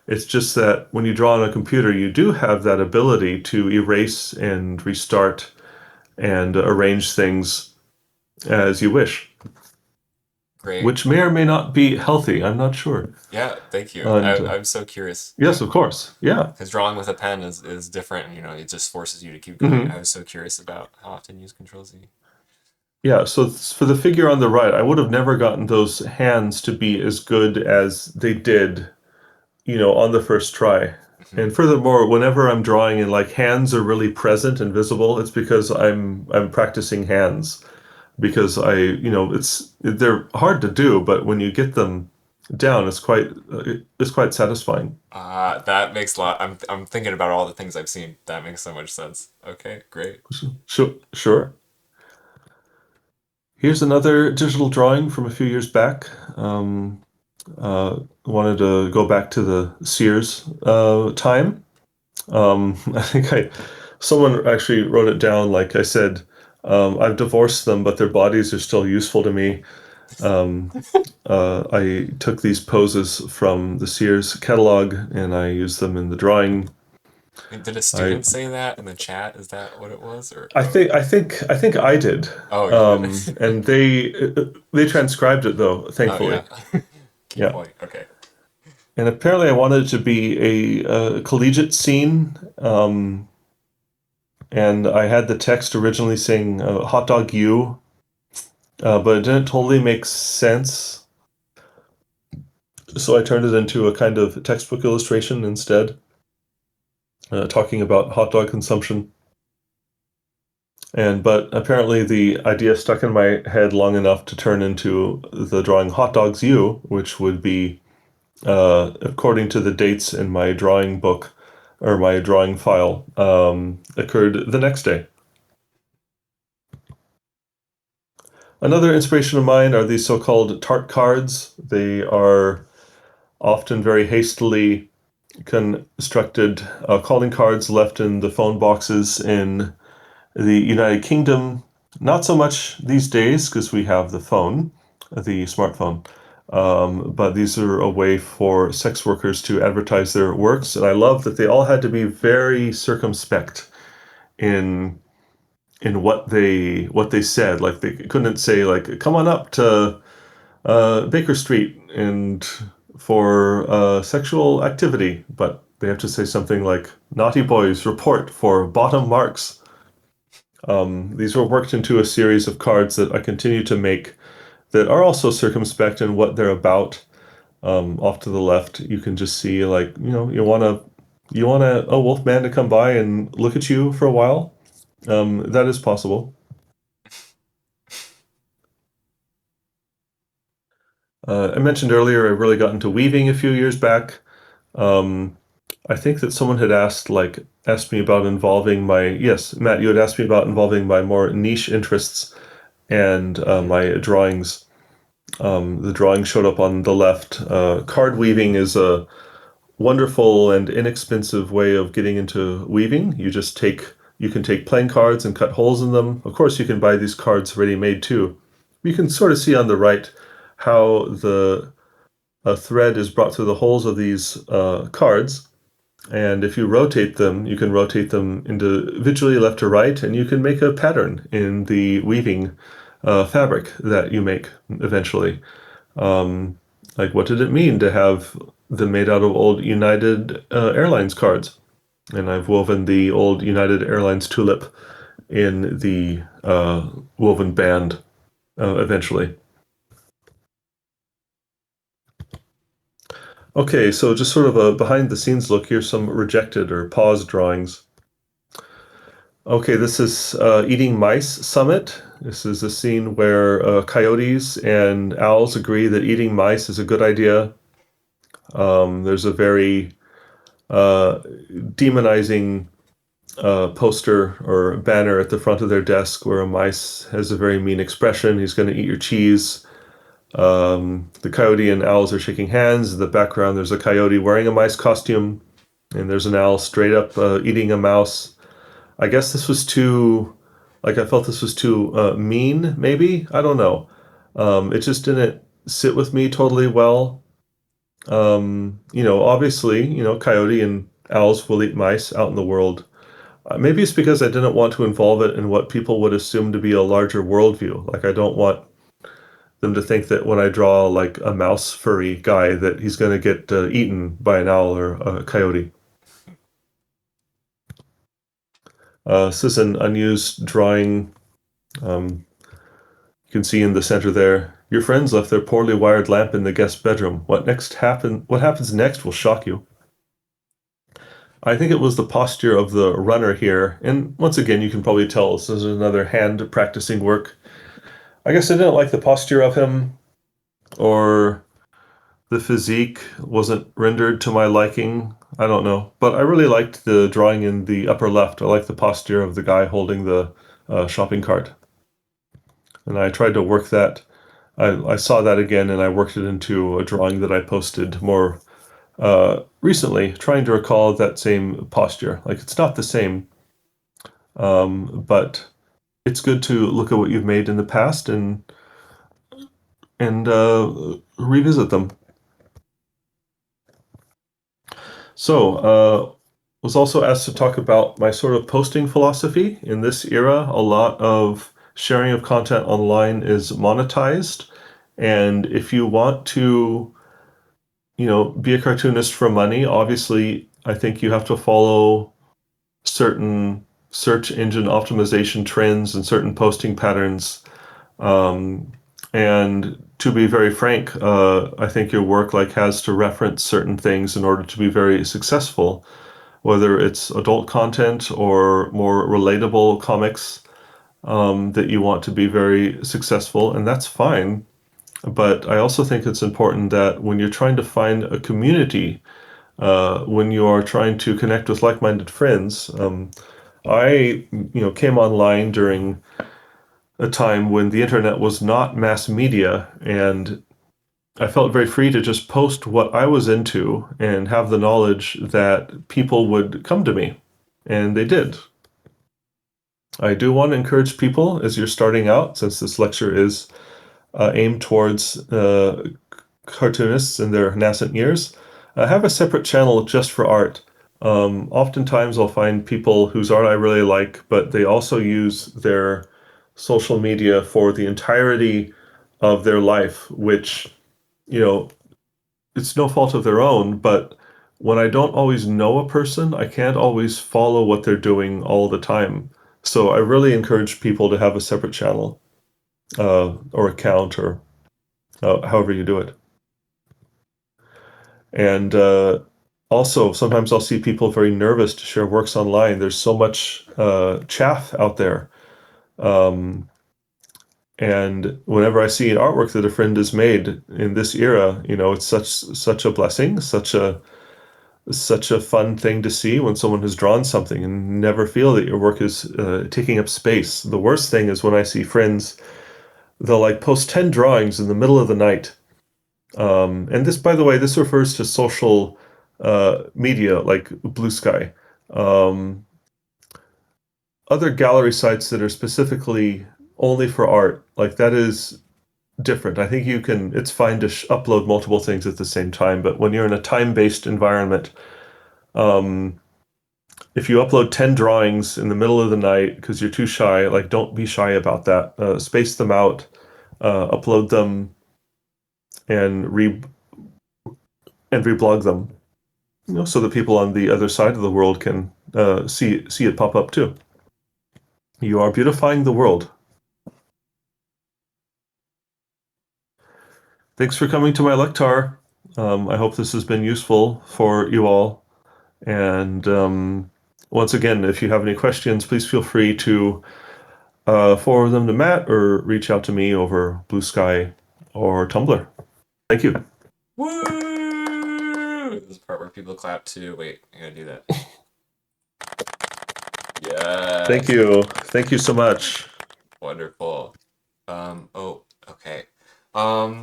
It's just that when you draw on a computer, you do have that ability to erase and restart and arrange things as you wish. Great. which may or may not be healthy. I'm not sure. Yeah, thank you. And I'm so curious. yes, of course. Yeah. Because drawing with a pen is different, and it just forces you to keep going. I Hmm. was so curious about how often you use Control Z. Yeah. So for the figure on the right, I would have never gotten those hands to be as good as they did, on the first try. Hmm. And furthermore, whenever I'm drawing and like hands are really present and visible, it's because I'm practicing hands. Because they're hard to do, but when you get them down, it's quite satisfying. That makes a lot. I'm thinking about all the things I've seen. That makes so much sense. Okay, great. Sure, sure. Here's another digital drawing from a few years back. Wanted to go back to the Sears time. I think someone actually wrote it down. Like I said, I've divorced them, but their bodies are still useful to me. Um, I took these poses from the Sears catalog and I used them in the drawing. And did a I student say that in the chat? Is that what it was? Or I think I did, oh, you did. and they transcribed it though, Oh yeah. thankfully. Key Yeah, point. Okay. and apparently I wanted it to be a collegiate scene, and I had the text originally saying "hot dog you," but it didn't totally make sense, so I turned it into a kind of textbook illustration instead, talking about hot dog consumption. But apparently the idea stuck in my head long enough to turn into the drawing Hot Dogs You, which would be, according to the dates in my drawing book or my drawing file, occurred the next day. Another inspiration of mine are these so-called tart cards. They are often very hastily constructed calling cards left in the phone boxes in the United Kingdom, not so much these days because we have the phone, the smartphone. But these are a way for sex workers to advertise their works, and I love that they all had to be very circumspect in what they said. Like they couldn't say like, "Come on up to Baker Street and for sexual activity," but they have to say something like, "Naughty boys report for bottom marks." These were worked into a series of cards that I continue to make that are also circumspect in what they're about. Off to the left, you can just see like you want a wolf man to come by and look at you for a while. That is possible. I mentioned earlier I really got into weaving a few years back. Um, I think that someone had asked me about involving my yes, Matt, you had asked me about involving my more niche interests and my drawings. The drawing showed up on the left. Card weaving is a wonderful and inexpensive way of getting into weaving. You can take playing cards and cut holes in them. Of course, you can buy these cards ready made too. You can sort of see on the right how the a thread is brought through the holes of these cards. And if you rotate them, you can rotate them individually left to right, and you can make a pattern in the weaving fabric that you make eventually. Um, like, what did it mean to have them made out of old United Airlines cards? And I've woven the old United Airlines tulip in the woven band eventually. Okay, so just sort of a behind the scenes look. Here's some rejected or paused drawings. Okay, this is Eating Mice Summit. This is a scene where coyotes and owls agree that eating mice is a good idea. There's a very uh, demonizing poster or banner at the front of their desk where a mice has a very mean expression. He's going to eat your cheese. The coyote and owls are shaking hands. In the background, there's a coyote wearing a mice costume, and there's an owl straight up eating a mouse. I guess this was I felt this was too mean, maybe? I don't know. It just didn't sit with me totally well. Obviously, coyote and owls will eat mice out in the world. Maybe it's because I didn't want to involve it in what people would assume to be a larger worldview. Like, I don't want them to think that when I draw like a mouse furry guy, that he's going to get eaten by an owl or a coyote. This is an unused drawing. You can see in the center there. Your friends left their poorly wired lamp in the guest bedroom. What happens next will shock you. I think it was the posture of the runner here. And once again, you can probably tell this is another hand practicing work. I guess I didn't like the posture of him, or the physique wasn't rendered to my liking. I don't know. But I really liked the drawing in the upper left. I like the posture of the guy holding the shopping cart. And I tried to work that. I saw that again and I worked it into a drawing that I posted more recently, trying to recall that same posture. Like it's not the same, but it's good to look at what you've made in the past and revisit them. So, was also asked to talk about my sort of posting philosophy. In this era, a lot of sharing of content online is monetized, and if you want to, be a cartoonist for money, obviously, I think you have to follow certain search engine optimization trends and certain posting patterns. Um, and to be very frank, I think your work like has to reference certain things in order to be very successful, whether it's adult content or more relatable comics that you want to be very successful, and that's fine. But I also think it's important that when you're trying to find a community, when you are trying to connect with like-minded friends, I, came online during a time when the internet was not mass media, and I felt very free to just post what I was into and have the knowledge that people would come to me, and they did. I do want to encourage people as you're starting out, since this lecture is aimed towards cartoonists in their nascent years, have a separate channel just for art. Oftentimes, I'll find people whose art I really like, but they also use their social media for the entirety of their life, which, you know, it's no fault of their own, but when I don't always know a person, I can't always follow what they're doing all the time. So I really encourage people to have a separate channel or account or however you do it. And also, sometimes I'll see people very nervous to share works online. There's so much chaff out there. Um, and whenever I see an artwork that a friend has made in this era, it's such a blessing, such a fun thing to see when someone has drawn something and never feel that your work is taking up space. The worst thing is when I see friends, they'll like post 10 drawings in the middle of the night. And this, by the way, this refers to social media like Blue Sky. Um, Other gallery sites that are specifically only for art, like that is different. I think it's fine to upload multiple things at the same time, but when you're in a time-based environment, um, if you upload 10 drawings in the middle of the night because you're too shy, like don't be shy about that. Space them out, upload them, and reblog them, so that people on the other side of the world can see it pop up too. You are beautifying the world. Thanks for coming to my lecture. I hope this has been useful for you all. And once again, if you have any questions, please feel free to forward them to Matt or reach out to me over Blue Sky or Tumblr. Thank you. Woo! This is the part where people clap too. Wait, I gotta do that. Yes. Thank you. Thank you so much. Wonderful. Oh, okay.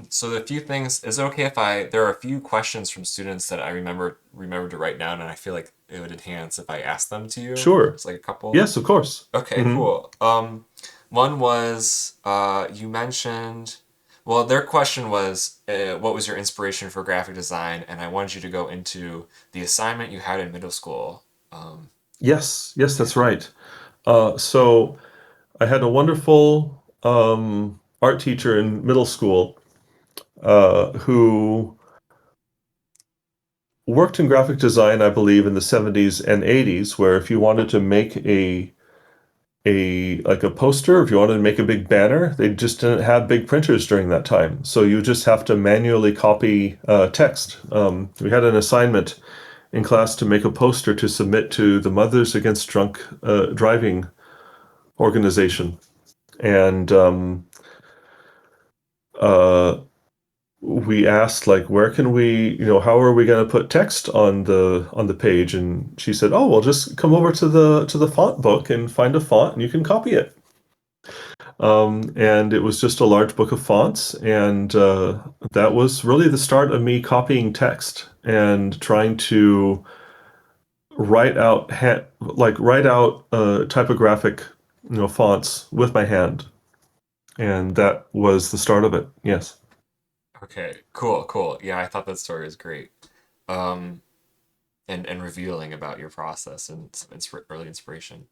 So the few things, is it okay if there are a few questions from students that I remember to write down, and I feel like it would enhance if I asked them to you? Sure. It's like a couple. Yes, of course. Okay, cool. One was, you mentioned, well, their question was, what was your inspiration for graphic design? And I wanted you to go into the assignment you had in middle school. Yes, that's right. So I had a wonderful art teacher in middle school who worked in graphic design, I believe, in the 70s and 80s, where if you wanted to make a like a poster, if you wanted to make a big banner, they just didn't have big printers during that time. So you just have to manually copy text. We had an assignment in class to make a poster to submit to the Mothers Against Drunk Driving organization, and uh, we asked like, where can we, how are we going to put text on the page? And she said, oh, well, just come over to the font book and find a font, and you can copy it. And it was just a large book of fonts, and that was really the start of me copying text and trying to write out typographic, fonts with my hand, and that was the start of it. Yes. Okay, cool, cool. Yeah, I thought that story was great. Um, and revealing about your process and some early inspiration.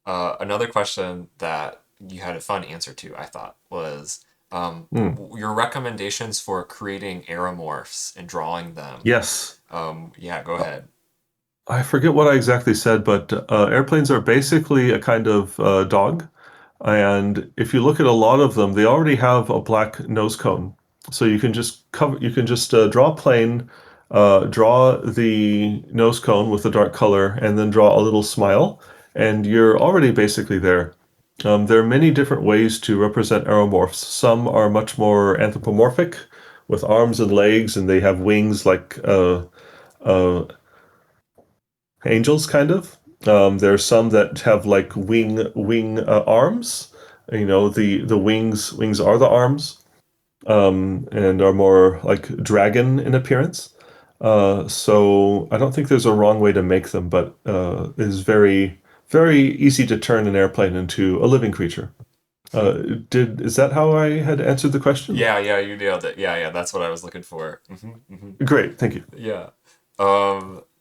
Another question that you had a fun answer to, I thought, was Mm. your recommendations for creating aeromorphs and drawing them. Yes. Yeah, go ahead. I forget what I exactly said, but airplanes are basically a kind of dog. And if you look at a lot of them, they already have a black nose cone. So you can just draw a plane, draw the nose cone with a dark color, and then draw a little smile, and you're already basically there. There are many different ways to represent aeromorphs. Some are much more anthropomorphic, with arms and legs, and they have wings like uh, angels, kind of. There are some that have like wing arms. The wings are the arms, and are more like dragon in appearance. So I don't think there's a wrong way to make them, but it is very easy to turn an airplane into a living creature. Did is that how I had answered the question? Yeah, yeah, you nailed it. Yeah, yeah, that's what I was looking for. Great, thank you. Yeah.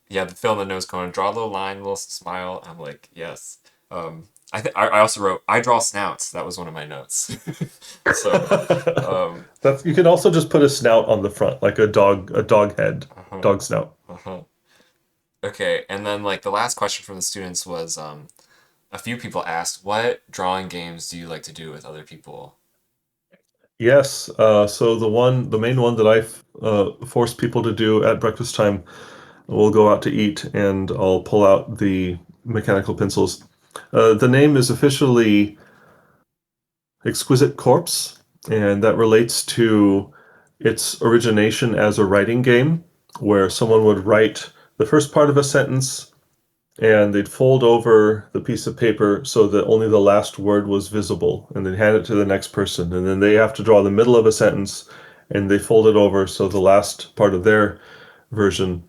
Yeah, the fill in the nose cone, draw a little line, a little smile. I'm like, yes. I also wrote, I draw snouts. That was one of my notes. So, um, That's you can also just put a snout on the front, like a dog head, uh-huh, dog snout. uh-huh. Okay, and then like the last question from the students was, a few people asked, what drawing games do you like to do with other people? Yes. So the main one that I force people to do at breakfast time, we'll go out to eat, and I'll pull out the mechanical pencils. The name is officially Exquisite Corpse, and that relates to its origination as a writing game, where someone would write the first part of a sentence, and they'd fold over the piece of paper so that only the last word was visible, and then hand it to the next person, and then they have to draw the middle of a sentence, and they fold it over so the last part of their version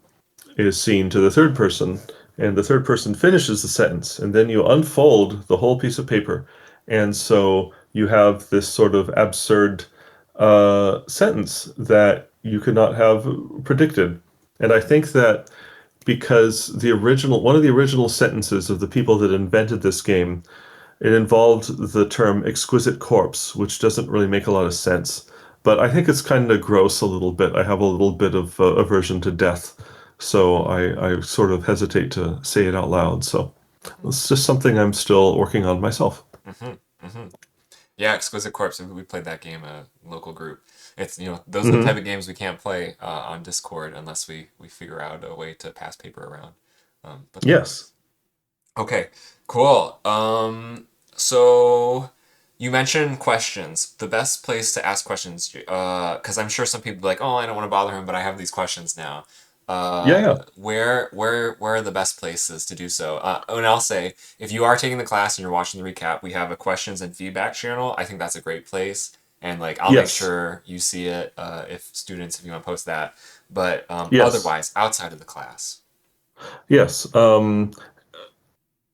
is seen to the third person, and the third person finishes the sentence, and then you unfold the whole piece of paper, and so you have this sort of absurd sentence that you could not have predicted. And I think that because one of the original sentences of the people that invented this game, it involved the term exquisite corpse, which doesn't really make a lot of sense. But I think it's kind of gross a little bit. I have a little bit of aversion to death, so I sort of hesitate to say it out loud. So it's just something I'm still working on myself. Mm-hmm, mm-hmm. Yeah, Exquisite Corpse. We played that game a local group. It's those are the type Hmm. of games we can't play on Discord unless we figure out a way to pass paper around. But they're fun. Yes. Okay, cool. So you mentioned questions. The best place to ask questions, because I'm sure some people be like, oh, I don't want to bother him, but I have these questions now. Yeah, yeah. Where are the best places to do so? And I'll say, if you are taking the class and you're watching the recap, we have a questions and feedback channel. I think that's a great place, and like I'll make Yes. sure you see it if you want to post that. But Yes. otherwise, outside of the class. Yes.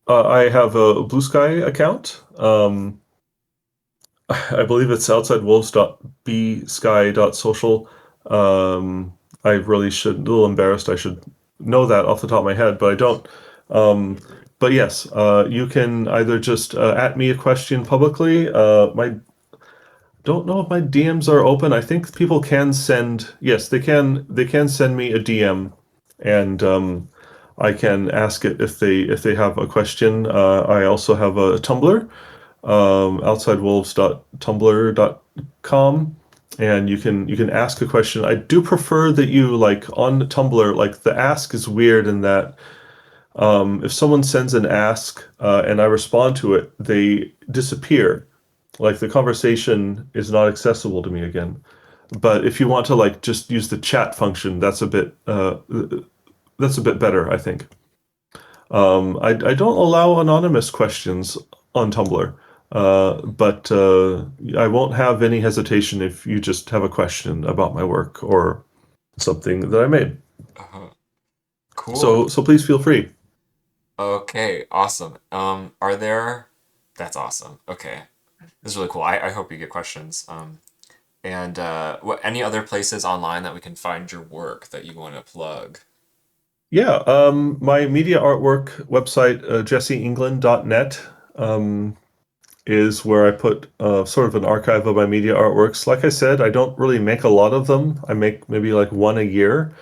I have a Blue Sky account. I believe it's outsidewolves.bsky.social. I really should, a little embarrassed, I should know that off the top of my head, but I don't. Um, but yes, you can either just at me a question publicly. Don't know if my DMs are open. I think people can send. Yes, they can send me a DM, and I can ask it if they have a question. I also have a Tumblr, outsidewolves.tumblr.com, and you can ask a question. I do prefer that you like on Tumblr, like the ask is weird in that if someone sends an ask and I respond to it, they disappear. Like the conversation is not accessible to me again. But if you want to like just use the chat function, that's a bit better, I think. I don't allow anonymous questions on Tumblr, but I won't have any hesitation if you just have a question about my work or something that I made. Uh-huh. Cool. So please feel free. Okay, awesome. Are there? That's awesome. Okay, this is really cool. I hope you get questions. And what any other places online that we can find your work that you want to plug? Yeah, my media artwork website, jesseengland.net, is where I put sort of an archive of my media artworks. Like I said, I don't really make a lot of them. I make maybe like one a year,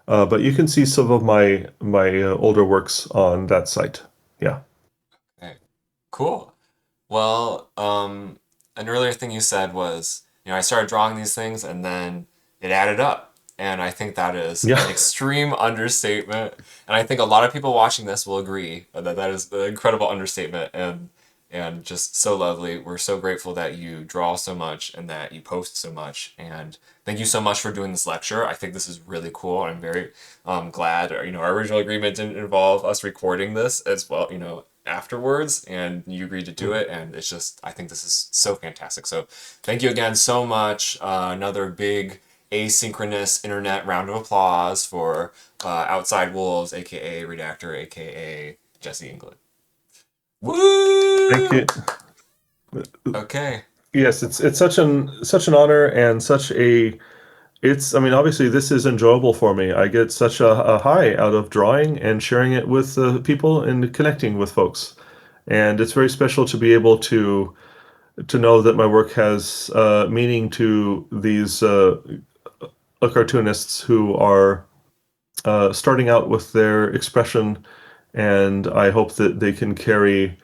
but you can see some of my older works on that site. Yeah. Okay, cool. Well, an earlier thing you said was, I started drawing these things and then it added up. And I think that is Yeah. an extreme understatement. And I think a lot of people watching this will agree that that is an incredible understatement and just so lovely. We're so grateful that you draw so much and that you post so much. And thank you so much for doing this lecture. I think this is really cool. I'm very glad, our original agreement didn't involve us recording this as well, afterwards, and you agreed to do it. And it's just, I think this is so fantastic. So thank you again so much. Another big asynchronous internet round of applause for Outside Wolves, aka Redactor, aka Jesse England. Thank Woo! you. Okay. Yes, it's such an honor and such a it's I mean obviously this is enjoyable for me. I get such a high out of drawing and sharing it with people and connecting with folks. And it's very special to be able to know that my work has meaning to these cartoonists who are starting out with their expression, and I hope that they can carry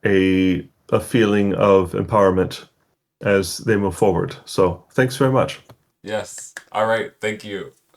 a feeling of empowerment as they move forward. So thanks very much. Yes. All right. Thank you.